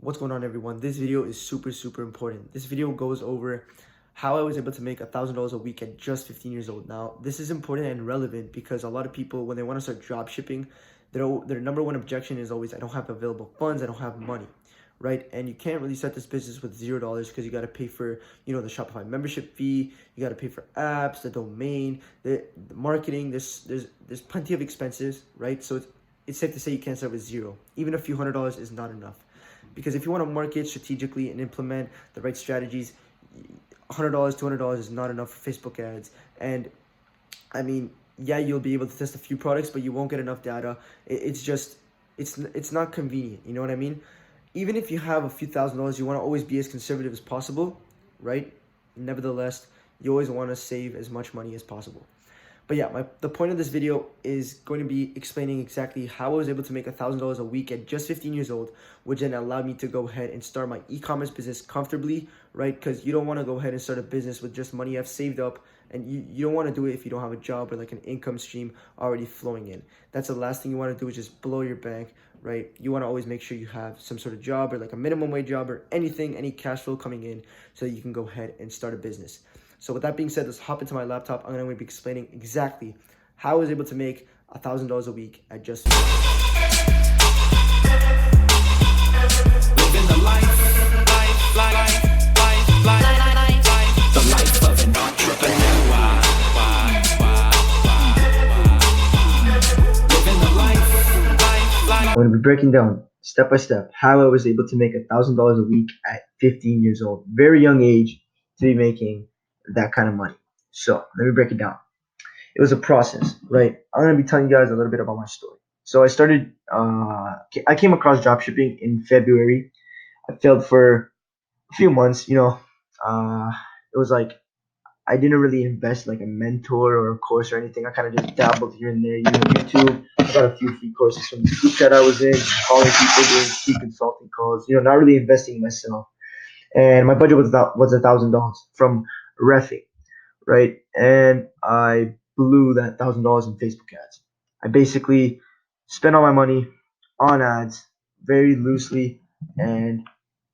What's going on, everyone? This video is super important. This video goes over how I was able to make $1,000 a week at just 15 years old. Now, this is important and relevant because a lot of people, when they want to start drop shipping, their number one objection is always, I don't have available funds, I don't have money, right? And you can't really start this business with $0 because you got to pay for, the Shopify membership fee, you got to pay for apps, the domain, the marketing. There's plenty of expenses, right? So it's safe to say you can't start with zero. Even a few $100s is not enough. Because if you want to market strategically and implement the right strategies, $100, $200 is not enough for Facebook ads. And I mean, yeah, you'll be able to test a few products, but you won't get enough data. It's not convenient. You know what I mean? Even if you have a few $1,000s, you want to always be as conservative as possible, right? Nevertheless, you always want to save as much money as possible. But yeah, the point of this video is going to be explaining exactly how I was able to make $1,000 a week at just 15 years old, which then allowed me to go ahead and start my e-commerce business comfortably, right? Because you don't want to go ahead and start a business with just money you have saved up, and you don't want to do it if you don't have a job or like an income stream already flowing in. That's the last thing you want to do, is just blow your bank, right? You want to always make sure you have some sort of job or like a minimum wage job or anything, any cash flow coming in so that you can go ahead and start a business. So with that being said, let's hop into my laptop. I'm going to be explaining exactly how I was able to make $1,000 a week at just living the life of an entrepreneur. Living the life. I'm going to be breaking down step by step how I was able to make $1,000 a week at 15 years old. Very young age to be making that kind of money. So let me break it down. It was a process, right? I'm going to be telling you guys a little bit about my story. So I came across dropshipping in February. I failed for a few months. It was like I didn't really invest like a mentor or a course or anything. I kind of just dabbled here and there, YouTube. I got a few free courses from the group chat I was in, calling people, doing free consulting calls, not really investing in myself. And my budget was $1,000 from reffing, right? And I blew that $1,000 in Facebook ads. I basically spent all my money on ads very loosely, and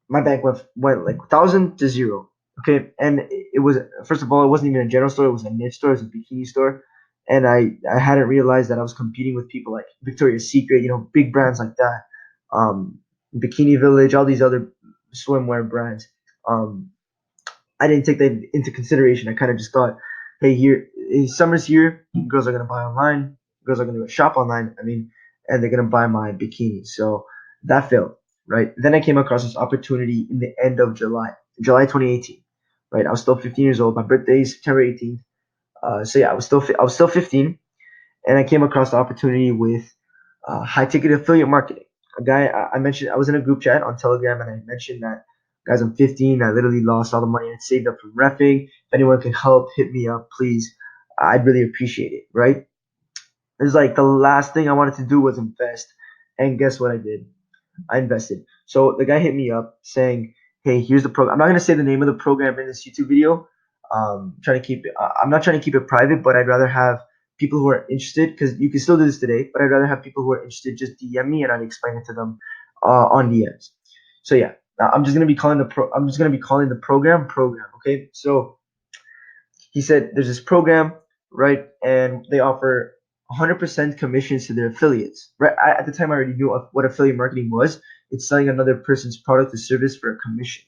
my bank went like 1,000 to zero. Okay, and it was, first of all, it wasn't even a general store; it was a niche store, it was a bikini store, and I hadn't realized that I was competing with people like Victoria's Secret, big brands like that, Bikini Village, all these other swimwear brands. I didn't take that into consideration. I kind of just thought, hey, summer's here, girls are gonna buy online, girls are gonna shop online. And they're gonna buy my bikini. So that failed, right? Then I came across this opportunity in the end of July 2018, right? I was still 15 years old. My birthday is September 18th. So yeah, I was still 15, and I came across the opportunity with high ticket affiliate marketing. A guy I mentioned, I was in a group chat on Telegram, and I mentioned that, guys, I'm 15. I literally lost all the money I saved up from reffing. If anyone can help, hit me up, please. I'd really appreciate it, right? It's like the last thing I wanted to do was invest. And guess what I did? I invested. So the guy hit me up saying, hey, here's the program. I'm not going to say the name of the program in this YouTube video. I'm not trying to keep it private, but I'd rather have people who are interested, because you can still do this today, but I'd rather have people who are interested just DM me and I'd explain it to them on DMs. So yeah, I'm just gonna be calling the program. Okay, so he said there's this program, right, and they offer 100% commissions to their affiliates. Right, at the time I already knew what affiliate marketing was. It's selling another person's product or service for a commission,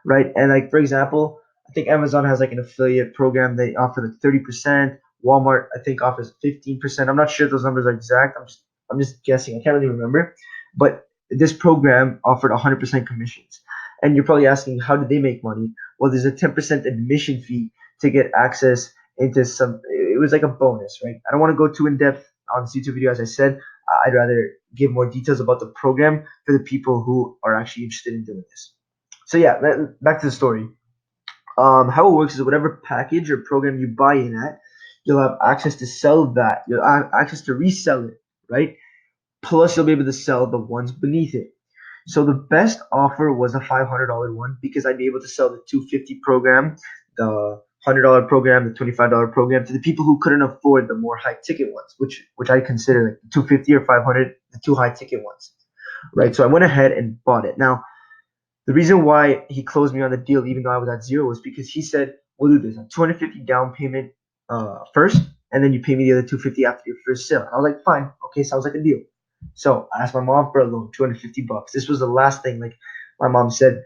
right? And like, for example, I think Amazon has like an affiliate program. They offer like 30%. Walmart, I think, offers 15%. I'm not sure if those numbers are exact. I'm just guessing. I can't really remember. But this program offered 100% commissions. And you're probably asking, how did they make money? Well, there's a 10% admission fee to get access into some. It was like a bonus, right? I don't want to go too in depth on this YouTube video. As I said, I'd rather give more details about the program for the people who are actually interested in doing this. So yeah, back to the story. How it works is whatever package or program you buy in at, you'll have access to sell that. You'll have access to resell it, right? Plus, you'll be able to sell the ones beneath it. So the best offer was a $500 one, because I'd be able to sell the $250 program, the $100 program, the $25 program to the people who couldn't afford the more high ticket ones, which I consider like $250 or $500, the two high ticket ones, right? So I went ahead and bought it. Now, The reason why he closed me on the deal, even though I was at zero, was because he said, "We'll do this: a 250 down payment first, and then you pay me the other 250 after your first sale." I was like, "Fine, okay, sounds like a deal." So I asked my mom for a loan, 250 bucks. This was the last thing. Like my mom said,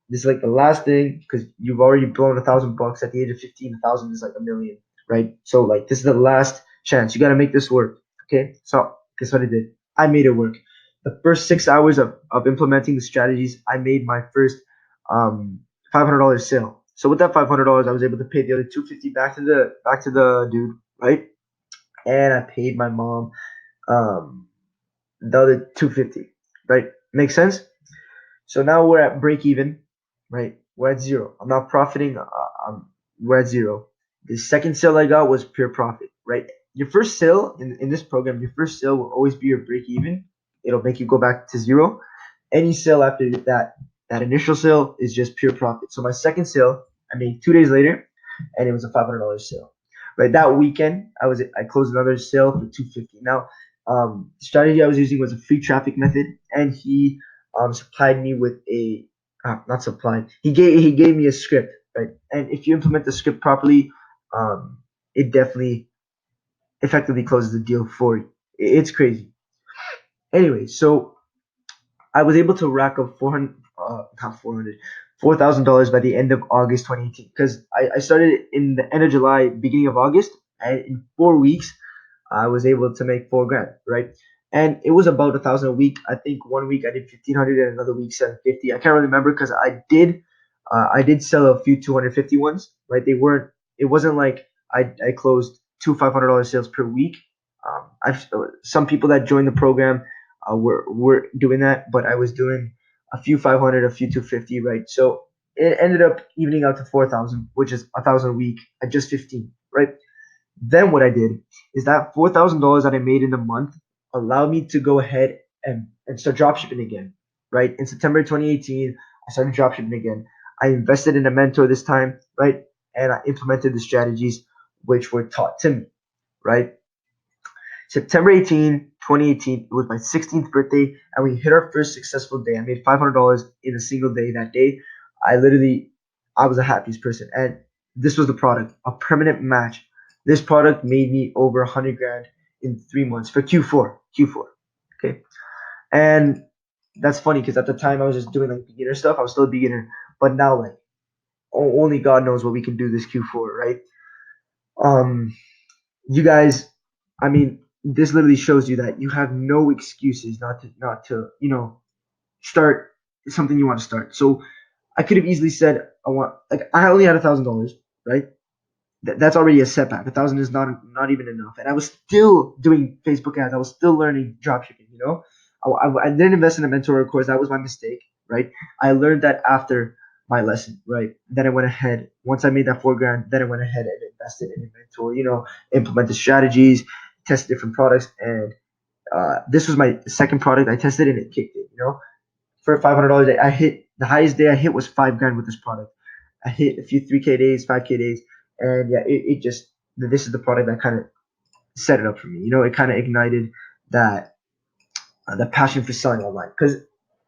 this is like the last thing because you've already blown 1,000 bucks at the age of 15. 1,000 is like a million, right? So like this is the last chance. You got to make this work. Okay. So guess what I did? I made it work. The first 6 hours of implementing the strategies, I made my first $500 sale. So with that $500, I was able to pay the other 250 back to the dude, right? And I paid my mom um, the other 250, right? Make sense? So now we're at break even, right? We're at zero. I'm not profiting. We're at zero. The second sale I got was pure profit, right? Your first sale in this program, your first sale will always be your break even. It'll make you go back to zero. Any sale after that initial sale is just pure profit. So my second sale I made 2 days later, and it was a $500 sale. Right, that weekend I closed another sale for 250. Now, the strategy I was using was a free traffic method, and he supplied me with a not supplied. He gave me a script, right? And if you implement the script properly, it definitely effectively closes the deal for you. It's crazy. Anyway, so I was able to rack up 400, not 400, $4,000 by the end of August 2018 because I started in the end of July, beginning of August, and in 4 weeks I was able to make 4 grand, right? And it was about 1,000 a week. I think one week I did 1,500 and another week 750. I can't really remember because I did sell a few 250 ones, right? It wasn't like I closed two $500 sales per week. I've some people that joined the program were doing that, but I was doing a few 500, a few 250, right? So it ended up evening out to 4,000, which is 1,000 a week at just 15, right? Then what I did is that $4,000 that I made in the month allowed me to go ahead and start dropshipping again. Right in September 2018, I started dropshipping again. I invested in a mentor this time, right, and I implemented the strategies which were taught to me. Right, September 2018, it was my 16th birthday, and we hit our first successful day. I made $500 in a single day that day. I was the happiest person. And this was the product, a permanent match. This product made me over 100 grand in 3 months for Q4. Q4. Okay. And that's funny because at the time I was just doing like beginner stuff. I was still a beginner. But now, like, only God knows what we can do this Q4, right? Um, you guys, I mean, this literally shows you that you have no excuses not to start something you want to start. So I could have easily said I only had $1,000, right? That's already a setback. 1,000 is not even enough, and I was still doing Facebook ads. I was still learning dropshipping. I didn't invest in a mentor course. That was my mistake, right? I learned that after my lesson, right? Then I went ahead. Once I made that 4 grand, then I went ahead and invested in a mentor. Implemented strategies, tested different products, and this was my second product I tested, and it kicked it. For $500, I hit the highest day I hit was 5 grand with this product. I hit a few 3K days, 5K days, and yeah, it just this is the product that kind of set it up for me. It kind of ignited that the passion for selling online. Because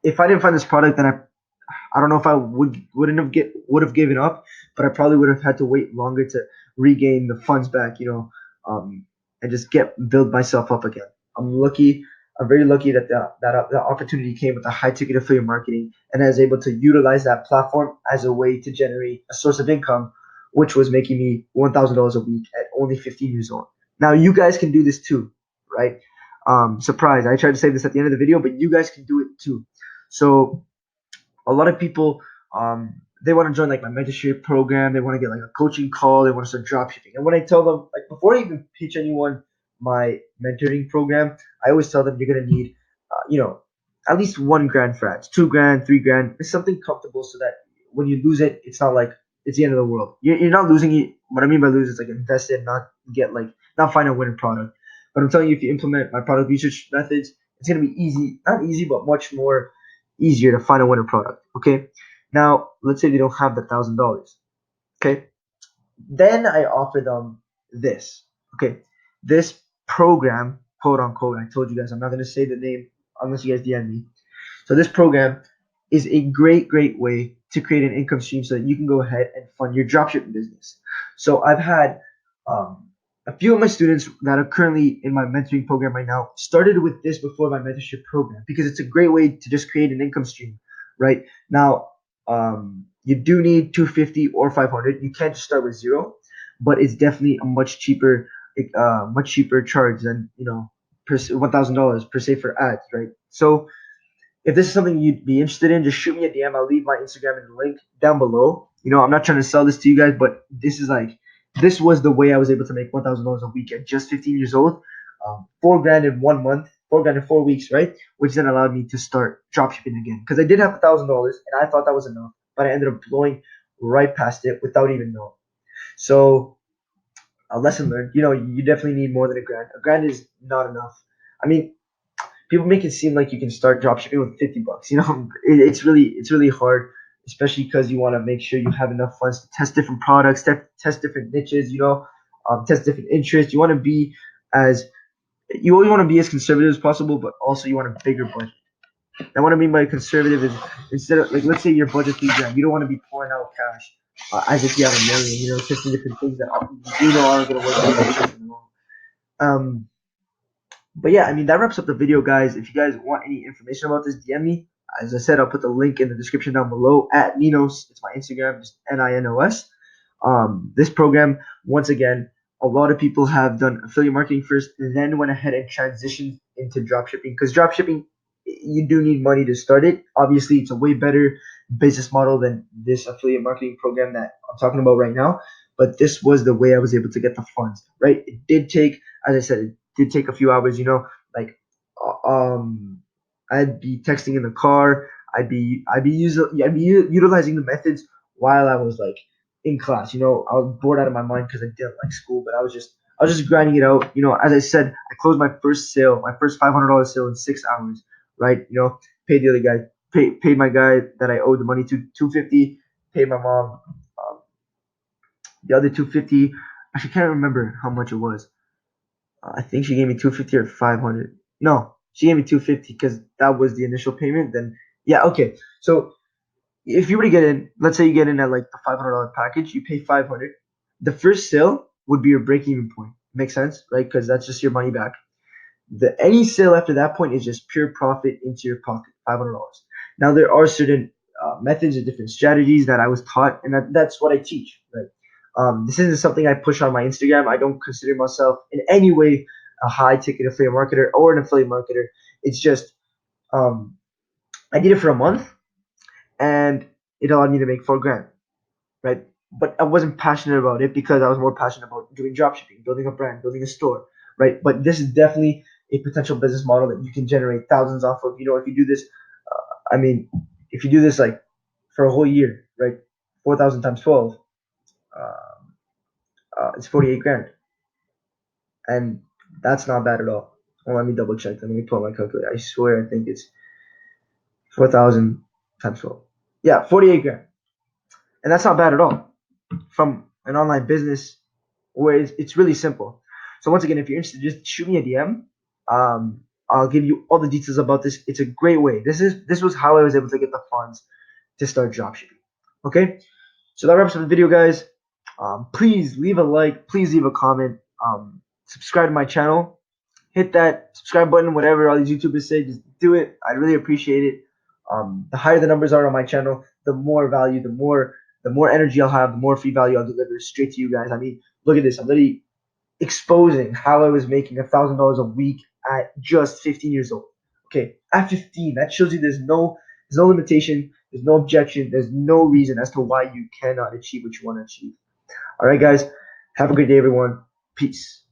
if I didn't find this product, then I don't know if I would have given up, but I probably would have had to wait longer to regain the funds back, and just build myself up again. I'm lucky. I'm very lucky that the opportunity came with the high ticket affiliate marketing, and I was able to utilize that platform as a way to generate a source of income, which was making me $1,000 a week at only 15 years old. Now you guys can do this too, right? Surprise! I tried to say this at the end of the video, but you guys can do it too. So a lot of people they want to join like my mentorship program. They want to get like a coaching call. They want to start drop shipping. And when I tell them, like, before I even pitch anyone my mentoring program, I always tell them you're gonna need at least 1 grand for ads, 2 grand, 3 grand. It's something comfortable so that when you lose it, it's not like it's the end of the world. You're not losing it. What I mean by lose is like invest in, not find a winning product. But I'm telling you, if you implement my product research methods, it's gonna be easy, not easy, but much more easier to find a winner product. Okay. Now, let's say they don't have the $1,000. Okay. Then I offer them this. Okay. This program, quote unquote, I told you guys I'm not going to say the name unless you guys DM me. So this program is a great way to create an income stream so that you can go ahead and fund your dropshipping business. So I've had a few of my students that are currently in my mentoring program right now started with this before my mentorship program because it's a great way to just create an income stream. Right now, you do need 250 or 500. You can't just start with zero, but it's definitely a much cheaper charge than per $1,000 per se for ads, right? So if this is something you'd be interested in, just shoot me a DM. I'll leave my Instagram in the link down below. I'm not trying to sell this to you guys, but this was the way I was able to make $1,000 a week at just 15 years old. 4 grand in 1 month, 4 grand in 4 weeks, right? Which then allowed me to start dropshipping again because I did have $1,000 and I thought that was enough, but I ended up blowing right past it without even knowing. So a lesson learned. You definitely need more than a grand. A grand is not enough. I mean, people make it seem like you can start dropshipping with $50. It's really hard, especially because you want to make sure you have enough funds to test different products, test different niches, test different interests. As you always want to be as conservative as possible, but also you want a bigger budget. And what I mean by conservative is instead of, like, let's say your budget 3 grand, you don't want to be pouring out cash as if you have a million. Testing different things that aren't going to work out in the long. But yeah, I mean, that wraps up the video, guys. If you guys want any information about this, DM me. As I said, I'll put the link in the description down below at Ninos. It's my Instagram, just Ninos. This program, once again, a lot of people have done affiliate marketing first, and then went ahead and transitioned into dropshipping. Because dropshipping, you do need money to start it. Obviously, it's a way better business model than this affiliate marketing program that I'm talking about right now. But this was the way I was able to get the funds, right? It did take, as I said, it did take a few hours, like I'd be texting in the car. I'd be utilizing the methods while I was like in class. I was bored out of my mind because I didn't like school, but I was just grinding it out. As I said, I closed my first sale, my first $500 sale in 6 hours. Right? Paid the other guy, paid my guy that I owed the money to 250. Paid my mom the other 250. I can't remember how much it was. I think she gave me 250 or 500. No, she gave me 250 because that was the initial payment. Then yeah, okay. So if you were to get in, let's say you get in at like the $500 package, you pay 500. The first sale would be your break-even point. Makes sense, right? Because that's just your money back. Any sale after that point is just pure profit into your pocket, $500. Now there are certain methods and different strategies that I was taught, and that's what I teach. Right? This isn't something I push on my Instagram. I don't consider myself in any way a high ticket affiliate marketer or an affiliate marketer. It's just um, I did it for a month, and it allowed me to make 4 grand. Right? But I wasn't passionate about it because I was more passionate about doing dropshipping, building a brand, building a store, right? But this is definitely a potential business model that you can generate thousands off of. If you do this, if you do this like for a whole year, right? 4,000 times 12, it's 48 grand, and that's not bad at all. Well, let me double check. Let me pull out my calculator. I swear, I think it's 4,000 times 12. Yeah, 48 grand, and that's not bad at all from an online business where it's really simple. So once again, if you're interested, just shoot me a DM. I'll give you all the details about this. It's a great way. This was how I was able to get the funds to start dropshipping. Okay, so that wraps up the video, guys. Please leave a like. Please leave a comment. Subscribe to my channel. Hit that subscribe button. Whatever all these YouTubers say, just do it. I really appreciate it. The higher the numbers are on my channel, the more value, the more energy I'll have, the more free value I'll deliver straight to you guys. I mean, look at this. I'm literally exposing how I was making $1,000 a week at just 15 years old. Okay, at 15, that shows you there's no limitation, there's no objection, there's no reason as to why you cannot achieve what you want to achieve. All right, guys, have a good day, everyone. Peace.